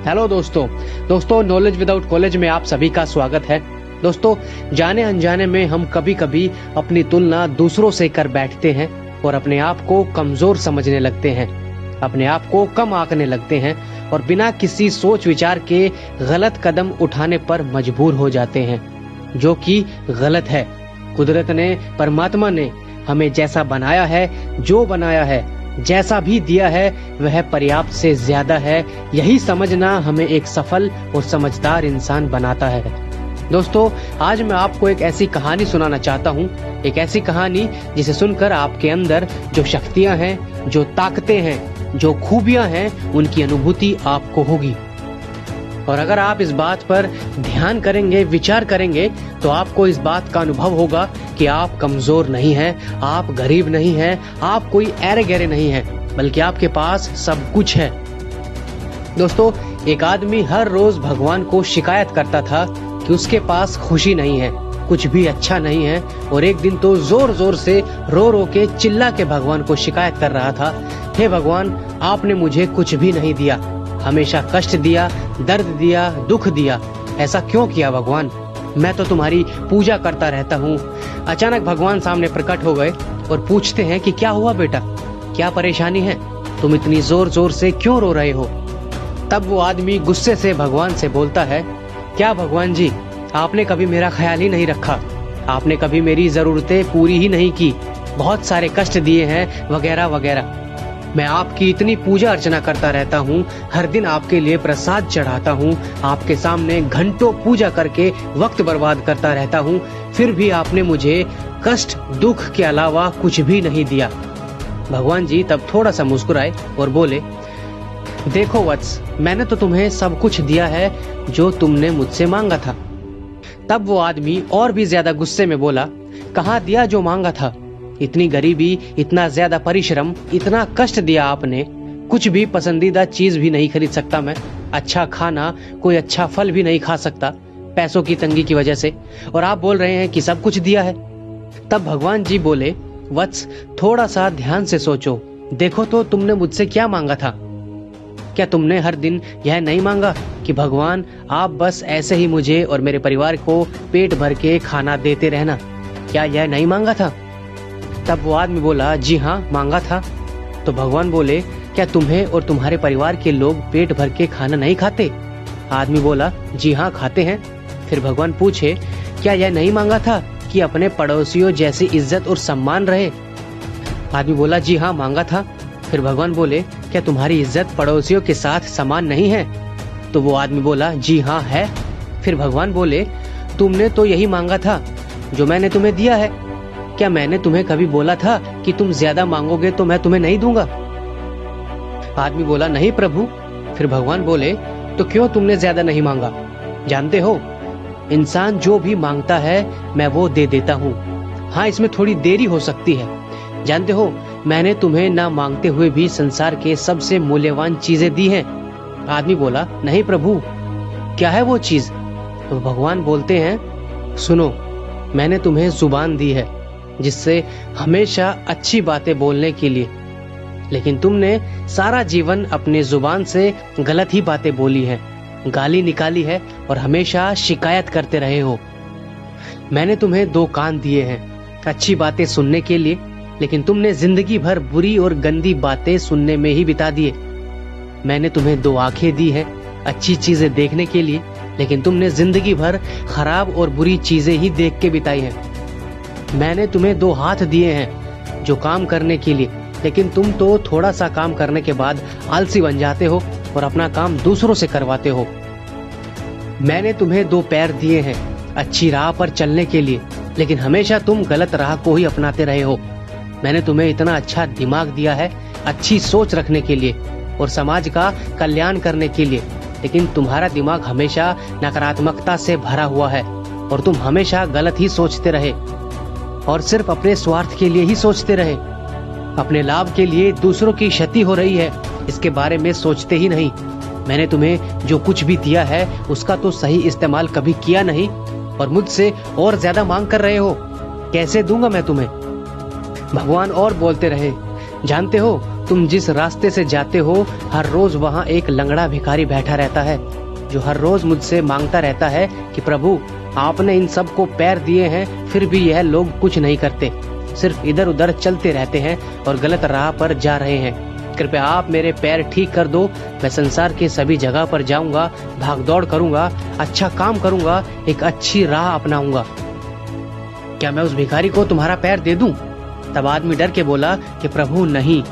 Hello दोस्तों knowledge without college में आप सभी का स्वागत है। दोस्तों, जाने अनजाने में हम कभी कभी अपनी तुलना दूसरों से कर बैठते हैं और अपने आप को कमजोर समझने लगते हैं, अपने आप को कम आंकने लगते हैं और बिना किसी सोच विचार के गलत कदम उठाने पर मजबूर हो जाते हैं, जो कि गलत है। कुदरत ने, परमात्मा ने हमें जैसा बनाया है, जो बनाया है, जैसा भी दिया है वह पर्याप्त से ज्यादा है। यही समझना हमें एक सफल और समझदार इंसान बनाता है। दोस्तों, आज मैं आपको एक ऐसी कहानी सुनाना चाहता हूँ, एक ऐसी कहानी जिसे सुनकर आपके अंदर जो शक्तियाँ हैं, जो ताकतें हैं, जो खूबियाँ हैं, उनकी अनुभूति आपको होगी। और अगर आप इस बात पर ध्यान करेंगे, विचार करेंगे, तो आपको इस बात का अनुभव होगा कि आप कमजोर नहीं हैं, आप गरीब नहीं हैं, आप कोई ऐरे गहरे नहीं हैं, बल्कि आपके पास सब कुछ है। दोस्तों, एक आदमी हर रोज भगवान को शिकायत करता था कि उसके पास खुशी नहीं है, कुछ भी अच्छा नहीं है, और एक दिन तो जोर जोर से रो रो के चिल्ला के भगवान को शिकायत कर रहा था, हे भगवान, आपने मुझे कुछ भी नहीं दिया, हमेशा कष्ट दिया, दर्द दिया, दुख दिया। ऐसा क्यों किया भगवान? मैं तो तुम्हारी पूजा करता रहता हूँ। अचानक भगवान सामने प्रकट हो गए और पूछते हैं कि क्या हुआ बेटा, क्या परेशानी है, तुम इतनी जोर जोर से क्यों रो रहे हो? तब वो आदमी गुस्से से भगवान से बोलता है, क्या भगवान जी, आपने कभी मेरा ख्याल ही नहीं रखा, आपने कभी मेरी जरूरतें पूरी ही नहीं की, बहुत सारे कष्ट दिए हैं, वगैरह वगैरह। मैं आपकी इतनी पूजा अर्चना करता रहता हूँ, हर दिन आपके लिए प्रसाद चढ़ाता हूँ, आपके सामने घंटों पूजा करके वक्त बर्बाद करता रहता हूँ, फिर भी आपने मुझे कष्ट, दुख के अलावा कुछ भी नहीं दिया। भगवान जी तब थोड़ा सा मुस्कुराए और बोले, देखो वत्स, मैंने तो तुम्हें सब कुछ दिया है जो तुमने मुझसे मांगा था। तब वो आदमी और भी ज्यादा गुस्से में बोला, कहाँ दिया जो मांगा था? इतनी गरीबी, इतना ज्यादा परिश्रम, इतना कष्ट दिया आपने, कुछ भी पसंदीदा चीज भी नहीं खरीद सकता मैं, अच्छा खाना, कोई अच्छा फल भी नहीं खा सकता पैसों की तंगी की वजह से, और आप बोल रहे हैं कि सब कुछ दिया है। तब भगवान जी बोले, वत्स, थोड़ा सा ध्यान से सोचो, देखो तो तुमने मुझसे क्या मांगा था? क्या तुमने हर दिन यह नहीं मांगा कि भगवान आप बस ऐसे ही मुझे और मेरे परिवार को पेट भर के खाना देते रहना? क्या यह नहीं मांगा था? तब वो आदमी बोला, जी हाँ, मांगा था। तो भगवान बोले, क्या तुम्हें और तुम्हारे परिवार के लोग पेट भर के खाना नहीं खाते? आदमी बोला, जी हाँ, खाते हैं। फिर भगवान पूछे, क्या यह नहीं मांगा था कि अपने पड़ोसियों जैसी इज्जत और सम्मान रहे? आदमी बोला, जी हाँ, मांगा था। फिर भगवान बोले, क्या तुम्हारी इज्जत पड़ोसियों के साथ समान नहीं है? तो वो आदमी बोला, जी हाँ, है। फिर भगवान बोले, तुमने तो यही मांगा था जो मैंने तुम्हें दिया है। क्या मैंने तुम्हें कभी बोला था कि तुम ज्यादा मांगोगे तो मैं तुम्हें नहीं दूंगा? आदमी बोला, नहीं प्रभु। फिर भगवान बोले, तो क्यों तुमने ज्यादा नहीं मांगा? जानते हो, इंसान जो भी मांगता है मैं वो दे देता हूँ। हाँ, इसमें थोड़ी देरी हो सकती है। जानते हो, मैंने तुम्हें ना मांगते हुए भी संसार के सबसे मूल्यवान चीजें दी हैं। आदमी बोला, नहीं प्रभु, क्या है वो चीज? तो भगवान बोलते हैं, सुनो, मैंने तुम्हें जुबान दी है जिससे हमेशा अच्छी बातें बोलने के लिए, लेकिन तुमने सारा जीवन अपनी जुबान से गलत ही बातें बोली हैं, गाली निकाली है और हमेशा शिकायत करते रहे हो। मैंने तुम्हें 2 कान दिए हैं अच्छी बातें सुनने के लिए, लेकिन तुमने जिंदगी भर बुरी और गंदी बातें सुनने में ही बिता दिए। मैंने तुम्हें 2 आंखें दी हैं अच्छी चीजें देखने के लिए, लेकिन तुमने जिंदगी भर खराब और बुरी चीजें ही देख के बिताई हैं। मैंने तुम्हें 2 हाथ दिए हैं जो काम करने के लिए, लेकिन तुम तो थोड़ा सा काम करने के बाद आलसी बन जाते हो और अपना काम दूसरों से करवाते हो। मैंने तुम्हें 2 पैर दिए हैं अच्छी राह पर चलने के लिए, लेकिन हमेशा तुम गलत राह को ही अपनाते रहे हो। मैंने तुम्हें इतना अच्छा दिमाग दिया है अच्छी सोच रखने के लिए और समाज का कल्याण करने के लिए, लेकिन तुम्हारा दिमाग हमेशा नकारात्मकता से भरा हुआ है और तुम हमेशा गलत ही सोचते रहे और सिर्फ अपने स्वार्थ के लिए ही सोचते रहे। अपने लाभ के लिए दूसरों की क्षति हो रही है इसके बारे में सोचते ही नहीं। मैंने तुम्हें जो कुछ भी दिया है उसका तो सही इस्तेमाल कभी किया नहीं और मुझसे और ज्यादा मांग कर रहे हो, कैसे दूंगा मैं तुम्हें? भगवान और बोलते रहे, जानते हो, तुम जिस रास्ते से जाते हो हर रोज वहाँ एक लंगड़ा भिखारी बैठा रहता है, जो हर रोज मुझसे मांगता रहता है कि प्रभु आपने इन सबको पैर दिए हैं, फिर भी यह लोग कुछ नहीं करते, सिर्फ इधर उधर चलते रहते हैं और गलत राह पर जा रहे हैं। कृपया आप मेरे पैर ठीक कर दो। मैं संसार के सभी जगह पर जाऊंगा, भागदौड़ करूंगा, अच्छा काम करूंगा, एक अच्छी राह अपनाऊंगा। क्या मैं उस भिखारी को तुम्हारा पैर दे दूं? तब आदमी डर के बोला कि प्रभु नहीं।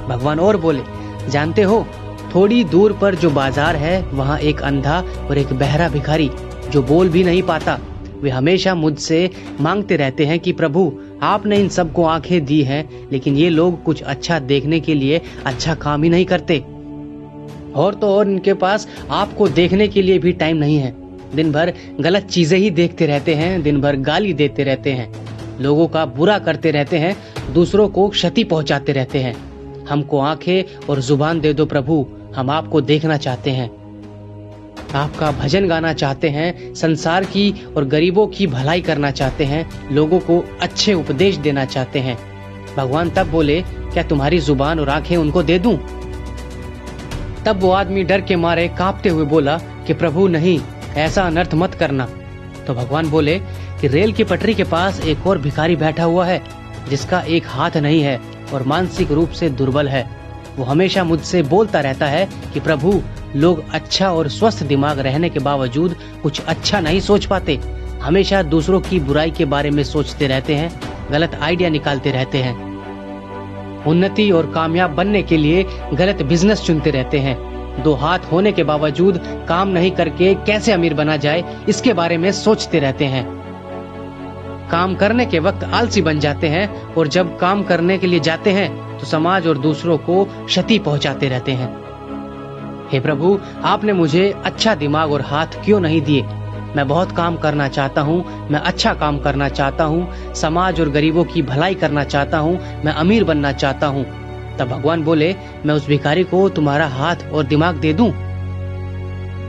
भगवान और बोले, जानते हो थोड़ी दूर पर जो बाजार है वहाँ एक अंधा और एक बहरा भिखारी जो बोल भी नहीं पाता, वे हमेशा मुझसे मांगते रहते हैं कि प्रभु आपने इन सबको आंखें दी हैं, लेकिन ये लोग कुछ अच्छा देखने के लिए अच्छा काम ही नहीं करते। और तो और इनके पास आपको देखने के लिए भी टाइम नहीं है। दिन भर गलत चीजें ही देखते रहते हैं, दिन भर गाली देते रहते हैं, लोगों का बुरा करते रहते हैं, दूसरों को क्षति पहुंचाते रहते हैं। हमको आंखें और जुबान दे दो प्रभु, हम आपको देखना चाहते हैं, आपका भजन गाना चाहते हैं, संसार की और गरीबों की भलाई करना चाहते हैं, लोगों को अच्छे उपदेश देना चाहते हैं। भगवान तब बोले, क्या तुम्हारी जुबान और आंखें उनको दे दूं? तब वो आदमी डर के मारे कांपते हुए बोला कि प्रभु नहीं, ऐसा अनर्थ मत करना। तो भगवान बोले कि रेल की पटरी के पास एक और भिखारी बैठा हुआ है जिसका एक हाथ नहीं है और मानसिक रूप से दुर्बल है। वो हमेशा मुझसे बोलता रहता है कि प्रभु लोग अच्छा और स्वस्थ दिमाग रहने के बावजूद कुछ अच्छा नहीं सोच पाते, हमेशा दूसरों की बुराई के बारे में सोचते रहते हैं, गलत आइडिया निकालते रहते हैं, उन्नति और कामयाब बनने के लिए गलत बिजनेस चुनते रहते हैं, दो हाथ होने के बावजूद काम नहीं करके कैसे अमीर बना जाए इसके बारे में सोचते रहते हैं, काम करने के वक्त आलसी बन जाते हैं और जब काम करने के लिए जाते हैं तो समाज और दूसरों को क्षति पहुंचाते रहते हैं। हे प्रभु आपने मुझे अच्छा दिमाग और हाथ क्यों नहीं दिए? मैं बहुत काम करना चाहता हूँ, मैं अच्छा काम करना चाहता हूँ, समाज और गरीबों की भलाई करना चाहता हूँ, मैं अमीर बनना चाहता हूँ। तब भगवान बोले, मैं उस भिखारी को तुम्हारा हाथ और दिमाग दे दूं?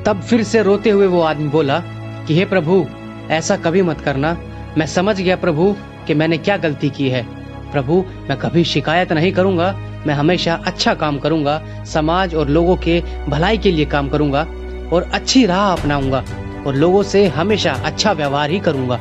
तब फिर से रोते हुए वो आदमी बोला कि हे प्रभु ऐसा कभी मत करना, मैं समझ गया प्रभु कि मैंने क्या गलती की है। प्रभु मैं कभी शिकायत नहीं करूंगा, मैं हमेशा अच्छा काम करूंगा, समाज और लोगों के भलाई के लिए काम करूंगा और अच्छी राह अपनाऊंगा और लोगों से हमेशा अच्छा व्यवहार ही करूंगा।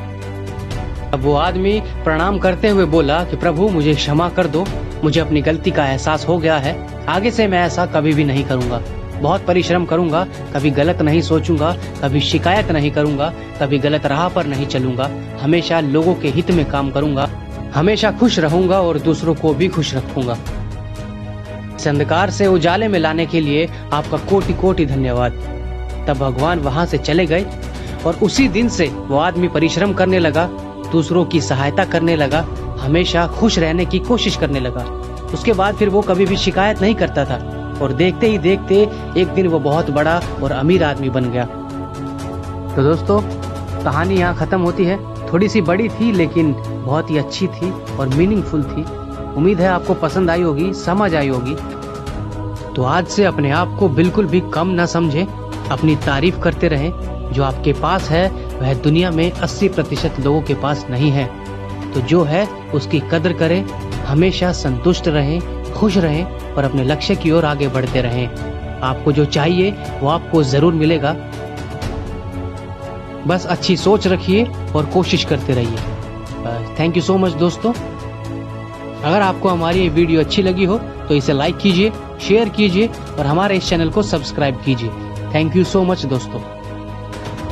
अब वो आदमी प्रणाम करते हुए बोला कि प्रभु मुझे क्षमा कर दो, मुझे अपनी गलती का एहसास हो गया है, आगे से मैं ऐसा कभी भी नहीं करूंगा, बहुत परिश्रम करूंगा, कभी गलत नहीं सोचूंगा, कभी शिकायत नहीं करूंगा, कभी गलत राह पर नहीं चलूंगा, हमेशा लोगों के हित में काम करूंगा, हमेशा खुश रहूंगा और दूसरों को भी खुश रखूंगा। इस अंधकार से उजाले में लाने के लिए आपका कोटि कोटि धन्यवाद। तब भगवान वहां से चले गए और उसी दिन से वो आदमी परिश्रम करने लगा, दूसरों की सहायता करने लगा, हमेशा खुश रहने की कोशिश करने लगा। उसके बाद फिर वो कभी भी शिकायत नहीं करता था और देखते ही देखते एक दिन वो बहुत बड़ा और अमीर आदमी बन गया। तो दोस्तों कहानी यहाँ खत्म होती है। थोड़ी सी बड़ी थी लेकिन बहुत ही अच्छी थी और मीनिंगफुल थी। उम्मीद है आपको पसंद आई होगी, समझ आई होगी। तो आज से अपने आप को बिल्कुल भी कम ना समझें, अपनी तारीफ करते रहें। जो आपके पास है वह दुनिया में 80% लोगों के पास नहीं है। तो जो है उसकी कदर करें, हमेशा संतुष्ट रहें, खुश रहें और अपने लक्ष्य की ओर आगे बढ़ते रहें। आपको जो चाहिए वो आपको जरूर मिलेगा। बस अच्छी सोच रखिए और कोशिश करते रहिए। थैंक यू सो मच दोस्तों। अगर आपको हमारी ये वीडियो अच्छी लगी हो तो इसे लाइक कीजिए, शेयर कीजिए और हमारे इस चैनल को सब्सक्राइब कीजिए। थैंक यू सो मच दोस्तों।